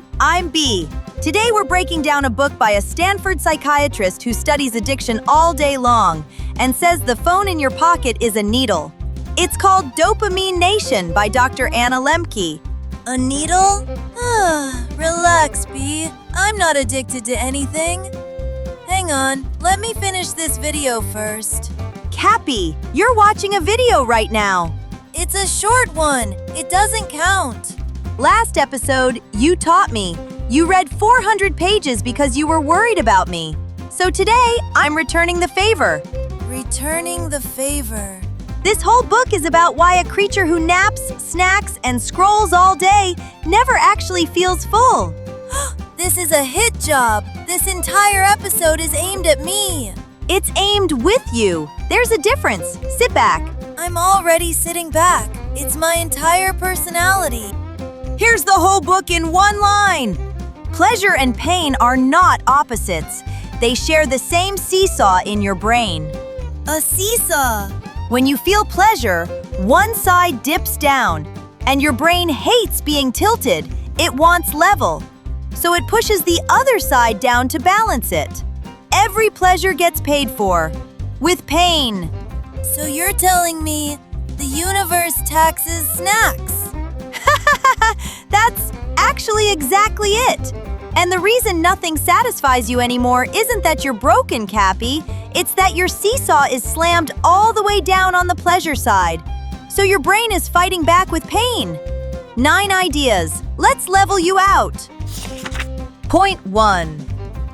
Hello, I'm B. Today we're breaking down a book by a Stanford psychiatrist who studies addiction all day long and says the phone in your pocket is a needle. It's called Dopamine Nation by Dr. Lembke. A needle? Relax, B. I'm not addicted to anything. Hang on, let me finish this video first. Kapi, you're watching a video right now. It's a short one. It doesn't count. Last episode, you taught me. You read 400 pages because you were worried about me. So today, I'm returning the favor. Returning the favor. This whole book is about why a creature who naps, snacks, and scrolls all day never actually feels full. This is a hit job. This entire episode is aimed at me. It's aimed with you. There's a difference. Sit back. I'm already sitting back. It's my entire personality. Here's the whole book in one line. Pleasure and pain are not opposites. They share the same seesaw in your brain. A seesaw. When you feel pleasure, one side dips down, and your brain hates being tilted. It wants level. So it pushes the other side down to balance it. Every pleasure gets paid for, with pain. So you're telling me the universe taxes snacks? That's actually exactly it. And the reason nothing satisfies you anymore isn't that you're broken, Kapi. It's that your seesaw is slammed all the way down on the pleasure side. So your brain is fighting back with pain. 9 ideas. Let's level you out. Point 1.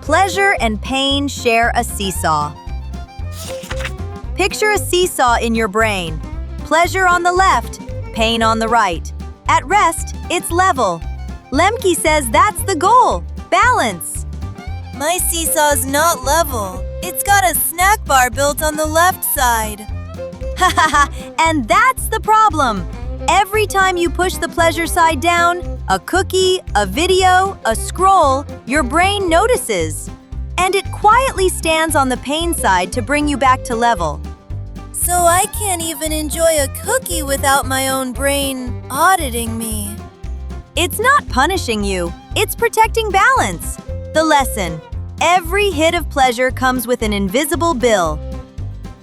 Pleasure and pain share a seesaw. Picture a seesaw in your brain. Pleasure on the left, pain on the right. At rest, it's level. Lembke says that's the goal. Balance. My seesaw's not level. It's got a snack bar built on the left side. And that's the problem. Every time you push the pleasure side down, a cookie, a video, a scroll, your brain notices. And it quietly stands on the pain side to bring you back to level. So I can't even enjoy a cookie without my own brain auditing me. It's not punishing you, it's protecting balance. The lesson: every hit of pleasure comes with an invisible bill.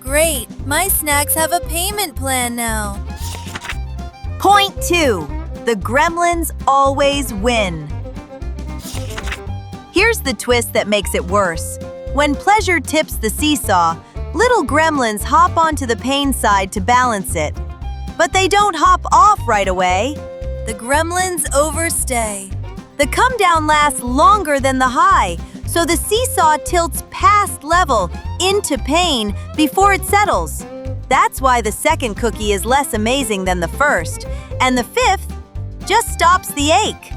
Great, my snacks have a payment plan now. Point 2. The gremlins always win. Here's the twist that makes it worse. When pleasure tips the seesaw, little gremlins hop onto the pain side to balance it. But they don't hop off right away. The gremlins overstay. The come down lasts longer than the high, so the seesaw tilts past level into pain before it settles. That's why the second cookie is less amazing than the first, and the fifth just stops the ache.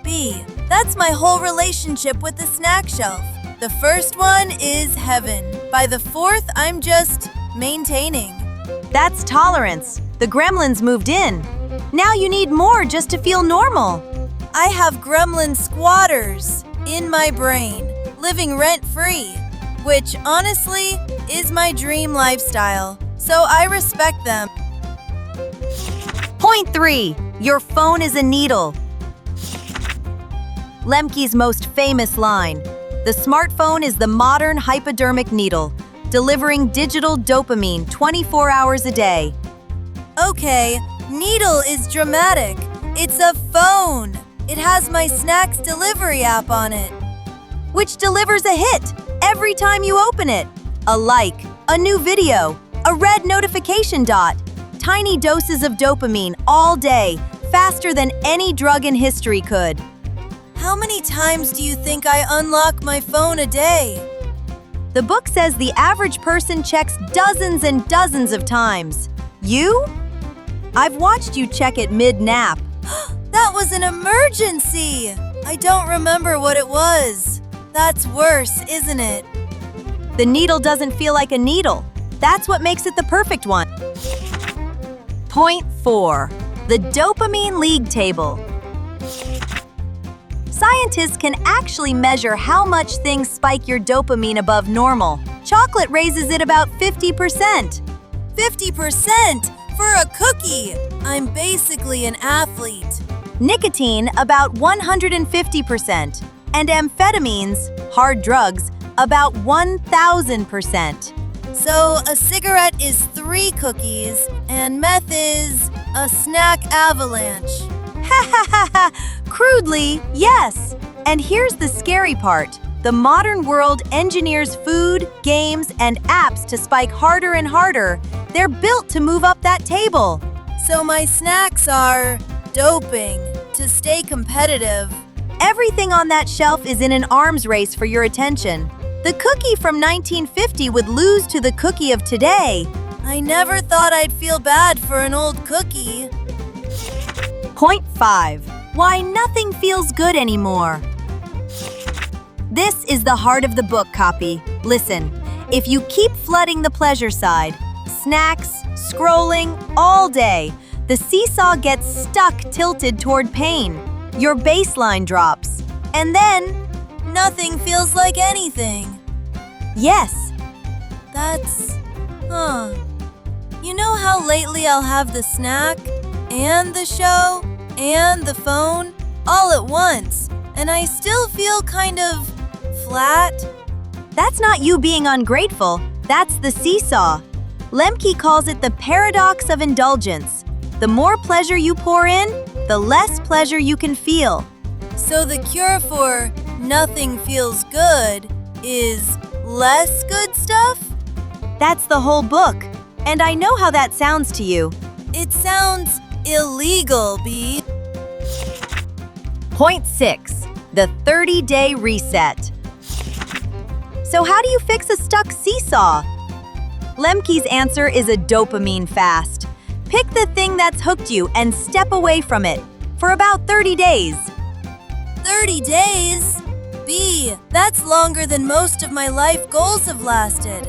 B, that's my whole relationship with the snack shelf. The first one is heaven. By the fourth, I'm just maintaining. That's tolerance. The gremlins moved in. Now you need more just to feel normal. I have gremlin squatters in my brain, living rent-free, which honestly is my dream lifestyle, so I respect them. Point 3. Your phone is a needle. Lembke's most famous line: the smartphone is the modern hypodermic needle, delivering digital dopamine 24 hours a day. Okay, needle is dramatic. It's a phone. It has my snacks delivery app on it. Which delivers a hit every time you open it. A like, a new video, a red notification dot. Tiny doses of dopamine all day, faster than any drug in history could. How many times do you think I unlock my phone a day? The book says the average person checks dozens and dozens of times. You? I've watched you check it mid-nap. That was an emergency! I don't remember what it was. That's worse, isn't it? The needle doesn't feel like a needle. That's what makes it the perfect one. Point 4. The dopamine league table. Scientists can actually measure how much things spike your dopamine above normal. Chocolate raises it about 50%. 50%? For a cookie! I'm basically an athlete. nicotine about 150%, and amphetamines, hard drugs, about 1,000%. So a cigarette is 3 cookies, and meth is a snack avalanche. Ha ha ha ha! Crudely, yes. And here's the scary part. The modern world engineers food, games, and apps to spike harder and harder. They're built to move up that table. So my snacks are doping to stay competitive. Everything on that shelf is in an arms race for your attention. The cookie from 1950 would lose to the cookie of today. I never thought I'd feel bad for an old cookie. Point 5. Why nothing feels good anymore. This is the heart of the book, Kapi. Listen, if you keep flooding the pleasure side, snacks, scrolling, all day, the seesaw gets stuck tilted toward pain. Your baseline drops. And then, Nothing feels like anything. yes, That's... You know how lately I'll have the snack, and the show, and the phone, all at once, and I still feel kind of flat? that's not you being ungrateful. That's the seesaw. Lembke calls it the paradox of indulgence. The more pleasure you pour in, the less pleasure you can feel. So the cure for nothing feels good is less good stuff? That's the whole book. And I know how that sounds to you. It sounds illegal, B. Point 6. The 30-day reset. So how do you fix a stuck seesaw? Lembke's answer is a dopamine fast. Pick the thing that's hooked you and step away from it for about 30 days. 30 days? B, that's longer than most of my life goals have lasted.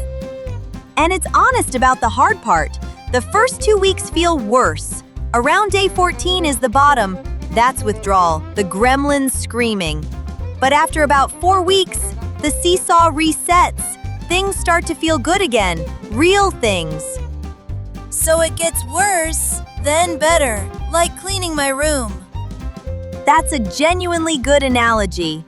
And it's honest about the hard part. The first 2 weeks feel worse. Around day 14 is the bottom. That's withdrawal, the gremlins screaming. But after about 4 weeks, the seesaw resets. Things start to feel good again. Real things. So it gets worse, then better, like cleaning my room. That's a genuinely good analogy.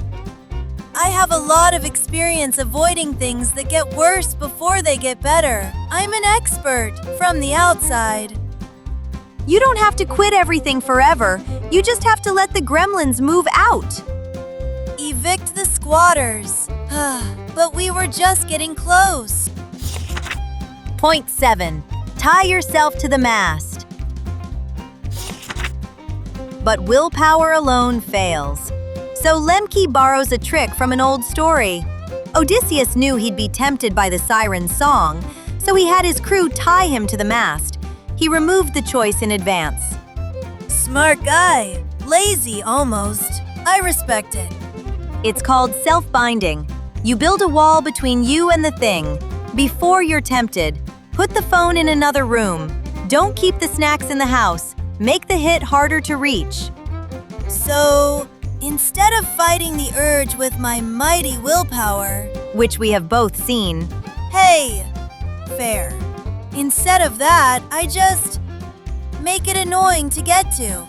I have a lot of experience avoiding things that get worse before they get better. I'm an expert from the outside. You don't have to quit everything forever. You just have to let the gremlins move out. Evict the squatters. But we were just getting close. Point 7. Tie yourself to the mast. But willpower alone fails. So Lembke borrows a trick from an old story. Odysseus knew he'd be tempted by the siren's song, so he had his crew tie him to the mast. He removed the choice in advance. Smart guy. Lazy almost. I respect it. It's called self-binding. You build a wall between you and the thing. Before you're tempted, put the phone in another room. Don't keep the snacks in the house. Make the hit harder to reach. So, instead of fighting the urge with my mighty willpower, Which we have both seen. hey, fair. Instead of that, I just make it annoying to get to.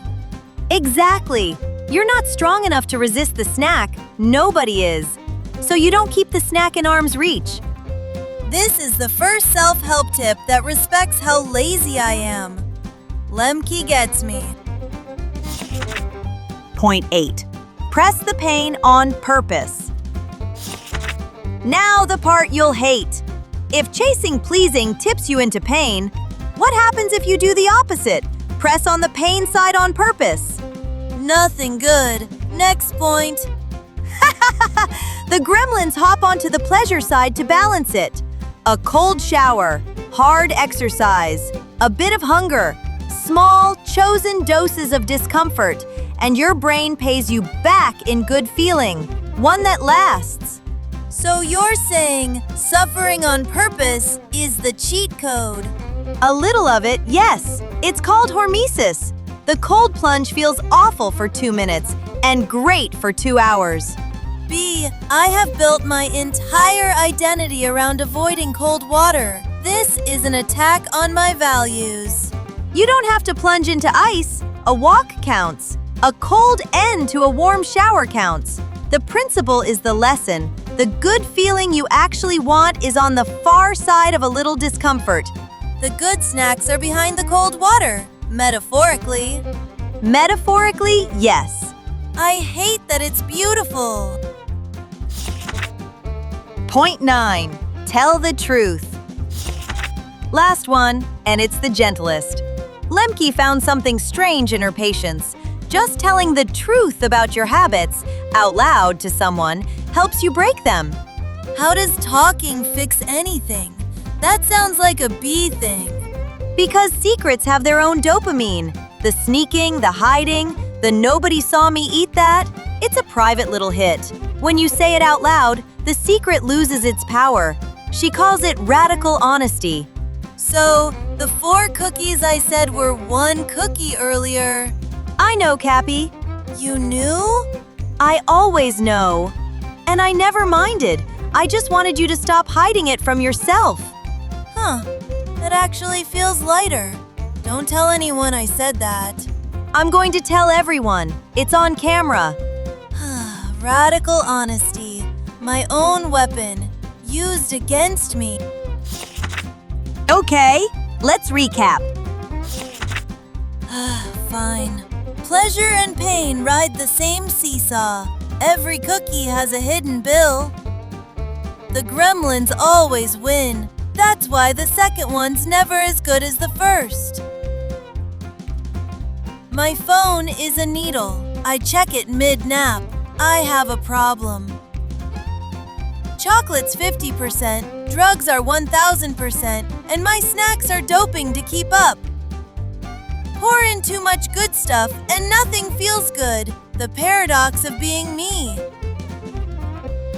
Exactly. You're not strong enough to resist the snack. Nobody is. So you don't keep the snack in arm's reach. This is the first self-help tip that respects how lazy I am. Lembke gets me. Point 8. Press the pain on purpose. Now the part you'll hate. If chasing pleasing tips you into pain, what happens if you do the opposite? Press on the pain side on purpose. Nothing good. Next point. The gremlins hop onto the pleasure side to balance it. A cold shower, hard exercise, a bit of hunger, small, chosen doses of discomfort, and your brain pays you back in good feeling, one that lasts. So you're saying suffering on purpose is the cheat code? A little of it, yes. It's called hormesis. The cold plunge feels awful for 2 minutes and great for 2 hours. B, I have built my entire identity around avoiding cold water. This is an attack on my values. You don't have to plunge into ice. A walk counts. A cold end to a warm shower counts. The principle is the lesson. The good feeling you actually want is on the far side of a little discomfort. The good snacks are behind the cold water, metaphorically. Metaphorically, yes. I hate that it's beautiful. Point 9. Tell the truth. Last one, and it's the gentlest. Lembke found something strange in her patients. Just telling the truth about your habits out loud to someone helps you break them. How does talking fix anything? That sounds like a bee thing. Because secrets have their own dopamine. The sneaking, the hiding, the nobody saw me eat that, it's a private little hit. When you say it out loud, the secret loses its power. She calls it radical honesty. So, the 4 cookies I said were 1 cookie earlier. I know, Kapi. You knew? I always know. And I never minded. I just wanted you to stop hiding it from yourself. Huh. That actually feels lighter. Don't tell anyone I said that. I'm going to tell everyone. It's on camera. Radical honesty. My own weapon. Used against me. Okay, let's recap. Fine. Pleasure and pain ride the same seesaw. Every cookie has a hidden bill. The gremlins always win. That's why the second one's never as good as the first. My phone is a needle. I check it mid-nap. I have a problem. Chocolate's 50%, drugs are 1,000%, and my snacks are doping to keep up. Pour in too much good stuff and nothing feels good. The paradox of being me.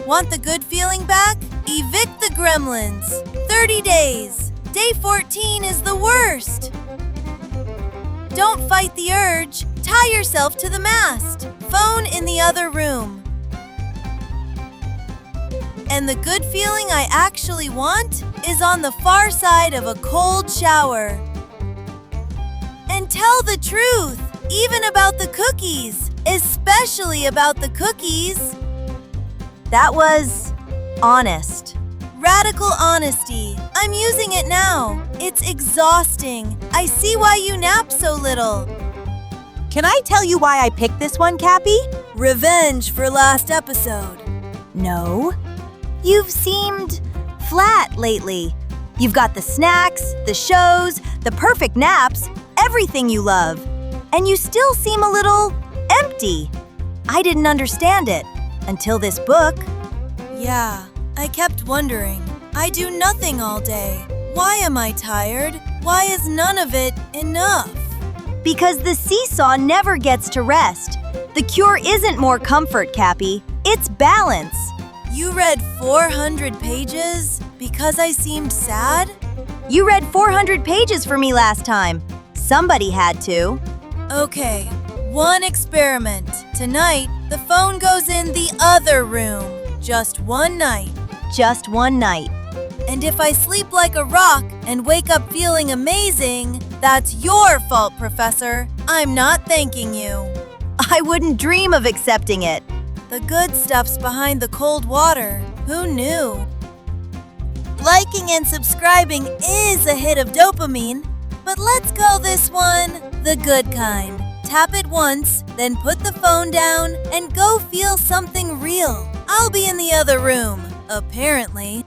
Want the good feeling back? Evict the gremlins. 30 days. Day 14 is the worst. Don't fight the urge. Tie yourself to the mast. Phone in the other room. And the good feeling I actually want is on the far side of a cold shower. And tell the truth, even about the cookies, especially about the cookies. That was honest. Radical honesty. I'm using it now. It's exhausting. I see why you nap so little. Can I tell you why I picked this one, Kapi? Revenge for last episode. No. You've seemed flat lately. You've got the snacks, the shows, the perfect naps, everything you love. And you still seem a little empty. I didn't understand it until this book. Yeah, I kept wondering. I do nothing all day. Why am I tired? Why is none of it enough? Because the seesaw never gets to rest. The cure isn't more comfort, Kapi. It's balance. You read 400 pages because I seemed sad? You read 400 pages for me last time. Somebody had to. Okay, one experiment. Tonight, the phone goes in the other room. Just one night. Just one night. And if I sleep like a rock and wake up feeling amazing, that's your fault, Professor. I'm not thanking you. I wouldn't dream of accepting it. The good stuff's behind the cold water. Who knew? Liking and subscribing is a hit of dopamine, but let's go this one, the good kind. Tap it once, then put the phone down and go feel something real. I'll be in the other room, apparently.